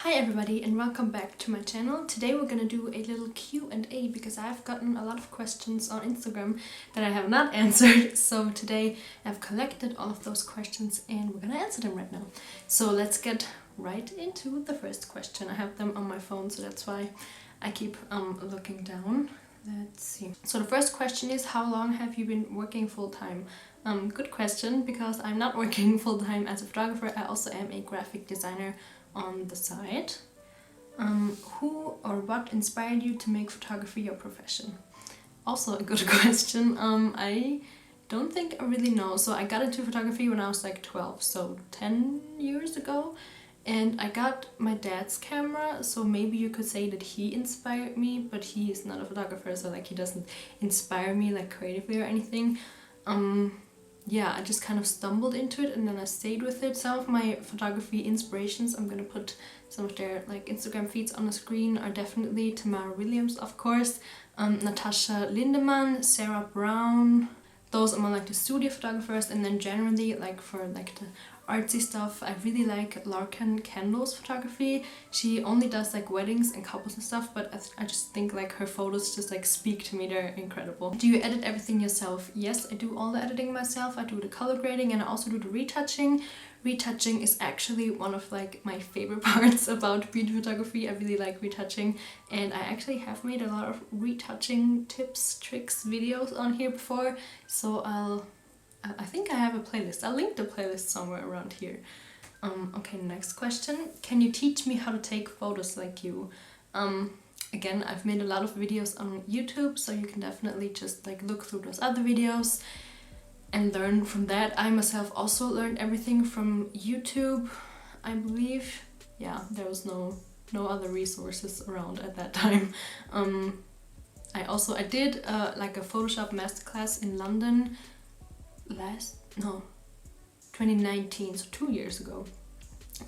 Hi everybody and welcome back to my channel. Today we're gonna do a little Q&A because I've gotten a lot of questions on Instagram that I have not answered. So today I've collected all of those questions and we're gonna answer them right now. So let's get right into the first question. I have them on my phone, so that's why I keep looking down. Let's see. So the first question is, how long have you been working full-time? Good question, because I'm not working full-time as a photographer. I also am a graphic designer on the side. Who or what inspired you to make photography your profession? Also a good question. I don't think I really know. So I got into photography when I was like 12, so 10 years ago. And I got my dad's camera, so maybe you could say that he inspired me, but he is not a photographer, so like he doesn't inspire me like creatively or anything. Yeah, I just kind of stumbled into it and then I stayed with it. Some of my photography inspirations, I'm gonna put some of their like Instagram feeds on the screen, are definitely Tamara Williams, of course, Natasha Lindemann, Sarah Brown. Those are more like the studio photographers, and then generally like for like the artsy stuff, I really like Larkin Kendall's photography. She only does like weddings and couples and stuff, but I just think like her photos just like speak to me. They're incredible. Do you edit everything yourself? Yes, I do all the editing myself. I do the color grading and I also do the retouching. Retouching is actually one of like my favorite parts about beauty photography. I really like retouching, and I actually have made a lot of retouching tips, tricks, videos on here before, so I think I have a playlist. I'll link the playlist somewhere around here. Okay, next question. Can you teach me how to take photos like you? Again, I've made a lot of videos on YouTube, so you can definitely just like look through those other videos and learn from that. I myself also learned everything from YouTube, I believe. Yeah, there was no other resources around at that time. I did like a Photoshop Masterclass in London 2019, so 2 years ago.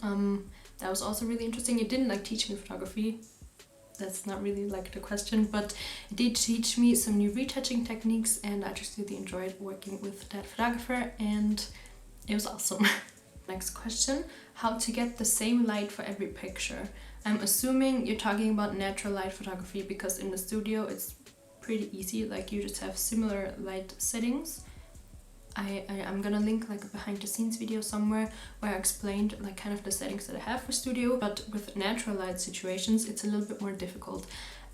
That was also really interesting. It didn't like teach me photography. That's not really like the question, but it did teach me some new retouching techniques, and I just really enjoyed working with that photographer and it was awesome. Next question. How to get the same light for every picture? I'm assuming you're talking about natural light photography, because in the studio it's pretty easy, like you just have similar light settings. I'm gonna link like a behind the scenes video somewhere where I explained like kind of the settings that I have for studio, but with natural light situations it's a little bit more difficult.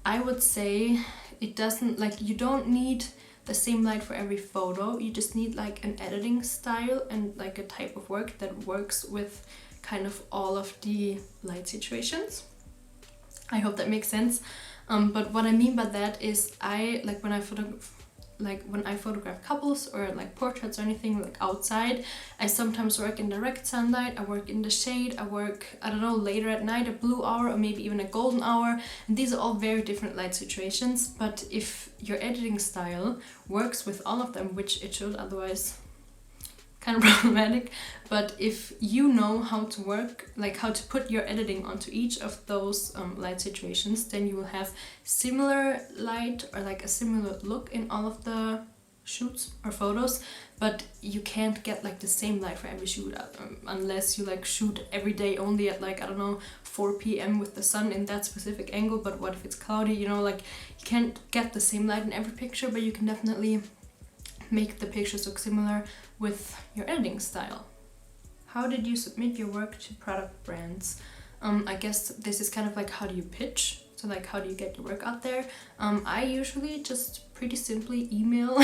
I would say it doesn't, like, you don't need the same light for every photo. You just need like an editing style and like a type of work that works with kind of all of the light situations. I hope that makes sense. But what I mean by that is when I photograph couples or like portraits or anything like outside, I sometimes work in direct sunlight, I work in the shade, I work, I don't know, later at night, a blue hour, or maybe even a golden hour, and these are all very different light situations. But if your editing style works with all of them, which it should, otherwise kind of problematic, but if you know how to work, like how to put your editing onto each of those light situations, then you will have similar light or like a similar look in all of the shoots or photos. But you can't get like the same light for every shoot unless you like shoot every day only at like, I don't know, 4 p.m. with the sun in that specific angle. But what if it's cloudy, you know, like you can't get the same light in every picture, but you can definitely make the pictures look similar with your editing style. How did you submit your work to product brands? I guess this is kind of like, how do you pitch? So like, how do you get your work out there? I usually just pretty simply email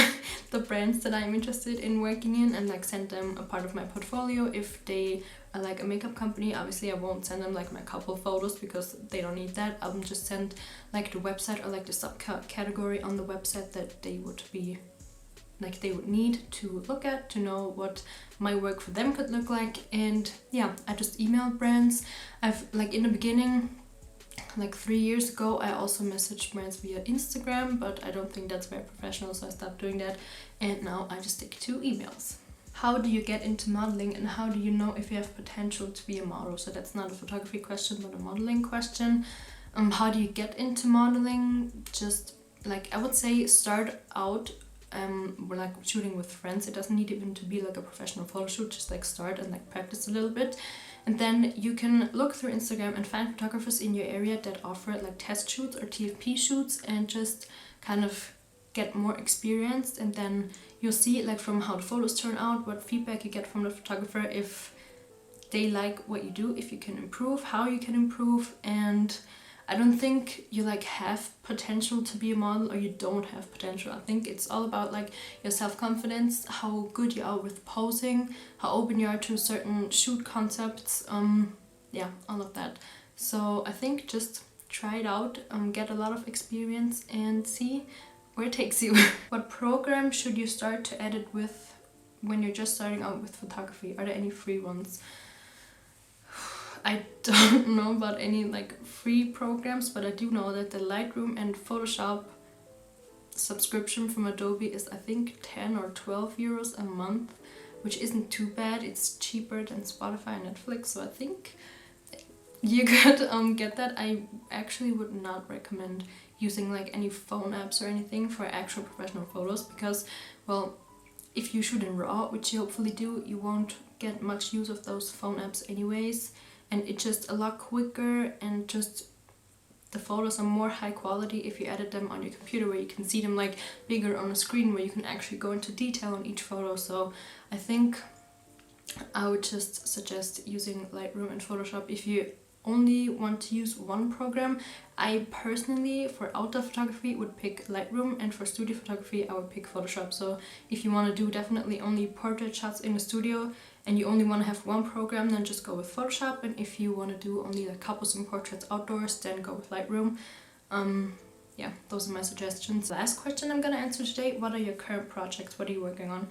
the brands that I'm interested in working in and like send them a part of my portfolio. If they are like a makeup company, obviously I won't send them like my couple photos because they don't need that. I'll just send like the website or like the subcategory on the website that they would need to look at to know what my work for them could look like. And yeah, I just email brands. I've like in the beginning, like 3 years ago, I also messaged brands via Instagram, but I don't think that's very professional, so I stopped doing that, and now I just stick to emails. How do you get into modeling, and how do you know if you have potential to be a model? So that's not a photography question, but a modeling question. How do you get into modeling? Just like, I would say start out we're like shooting with friends. It doesn't need even to be like a professional photo shoot, just like start and like practice a little bit. And then you can look through Instagram and find photographers in your area that offer like test shoots or TFP shoots, and just kind of get more experienced. And then you'll see like from how the photos turn out, what feedback you get from the photographer, if they like what you do, if you can improve, how you can improve. And I don't think you like have potential to be a model or you don't have potential. I think it's all about like your self-confidence, how good you are with posing, how open you are to certain shoot concepts, yeah, all of that. So I think just try it out, get a lot of experience and see where it takes you. What program should you start to edit with when you're just starting out with photography? Are there any free ones? I don't know about any like free programs, but I do know that the Lightroom and Photoshop subscription from Adobe is I think 10 or 12 euros a month, which isn't too bad. It's cheaper than Spotify and Netflix, so I think you could get that. I actually would not recommend using like any phone apps or anything for actual professional photos, because, well, if you shoot in RAW, which you hopefully do, you won't get much use of those phone apps anyways. And it's just a lot quicker, and just the photos are more high quality if you edit them on your computer, where you can see them like bigger on a screen, where you can actually go into detail on each photo. So I think I would just suggest using Lightroom and Photoshop if you only want to use one program. I personally, for outdoor photography, would pick Lightroom, and for studio photography I would pick Photoshop. So if you want to do definitely only portrait shots in the studio and you only want to have one program, then just go with Photoshop. And if you want to do only like couples and portraits outdoors, then go with Lightroom. Yeah, those are my suggestions. Last question I'm gonna answer today: what are your current projects? What are you working on?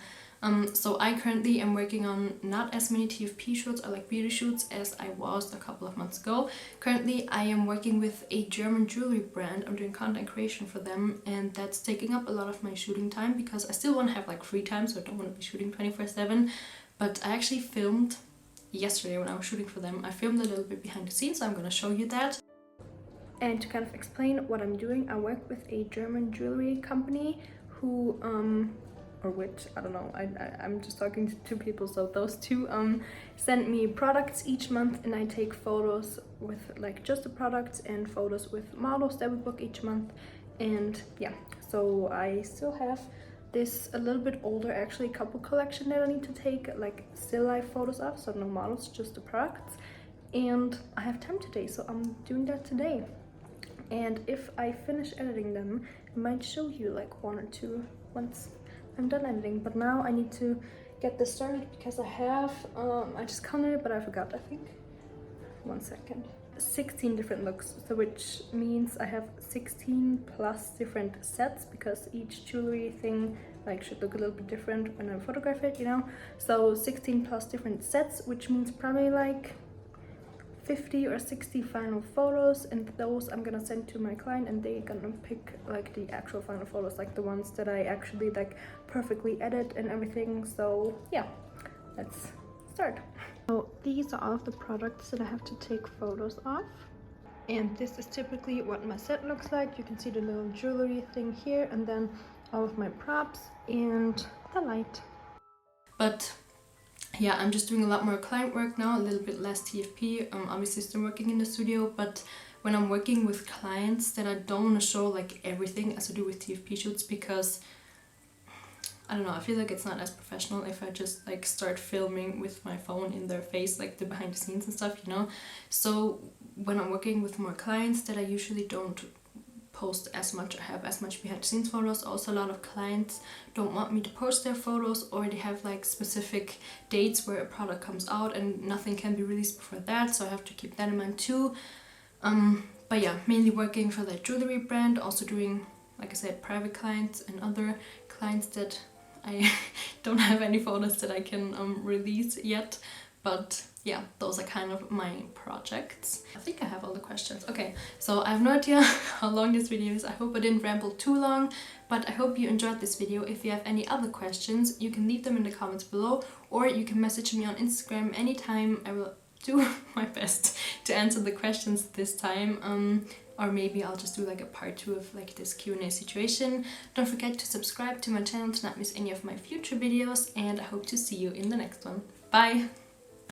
So I currently am working on not as many TFP shoots or like beauty shoots as I was a couple of months ago. Currently I am working with a German jewelry brand. I'm doing content creation for them, and that's taking up a lot of my shooting time, because I still want to have like free time, so I don't want to be shooting 24/7. But I actually filmed yesterday when I was shooting for them. I filmed a little bit behind the scenes, so I'm gonna show you that. And to kind of explain what I'm doing, I work with a German jewelry company who or which, I don't know, I'm just talking to two people, so those two send me products each month, and I take photos with like just the products and photos with models that we book each month. And yeah, so I still have this a little bit older actually couple collection that I need to take like still life photos of, so no models, just the products. And I have time today, so I'm doing that today. And if I finish editing them, I might show you like one or two once I'm done editing. But now I need to get this started, because I have, I just counted it, but I forgot, I think. 1 second. 16 different looks, so which means I have 16 plus different sets, because each jewelry thing like should look a little bit different when I photograph it, you know? So 16 plus different sets, which means probably like 50 or 60 final photos, and those I'm gonna send to my client, and they're gonna pick like the actual final photos, like the ones that I actually like perfectly edit and everything. So yeah, let's start. So these are all of the products that I have to take photos of, and this is typically what my set looks like. You can see the little jewelry thing here, and then all of my props and the light. But yeah, I'm just doing a lot more client work now, a little bit less TFP. Obviously still working in the studio, but when I'm working with clients, then I don't want to show like everything as I do with TFP shoots, because I don't know, I feel like it's not as professional if I just like start filming with my phone in their face, like the behind the scenes and stuff, you know? So when I'm working with more clients, that I usually don't post as much or have as much behind the scenes photos. Also, a lot of clients don't want me to post their photos, or they have like specific dates where a product comes out and nothing can be released before that, so I have to keep that in mind too. But yeah, mainly working for that jewelry brand, also doing, like I said, private clients and other clients that I don't have any photos that I can release yet. But yeah, those are kind of my projects. I think I have all the questions. Okay, so I have no idea how long this video is. I hope I didn't ramble too long, but I hope you enjoyed this video. If you have any other questions, you can leave them in the comments below, or you can message me on Instagram anytime. I will do my best to answer the questions this time. Or maybe I'll just do like a part 2 of like this Q&A situation. Don't forget to subscribe to my channel to not miss any of my future videos, and I hope to see you in the next one. Bye!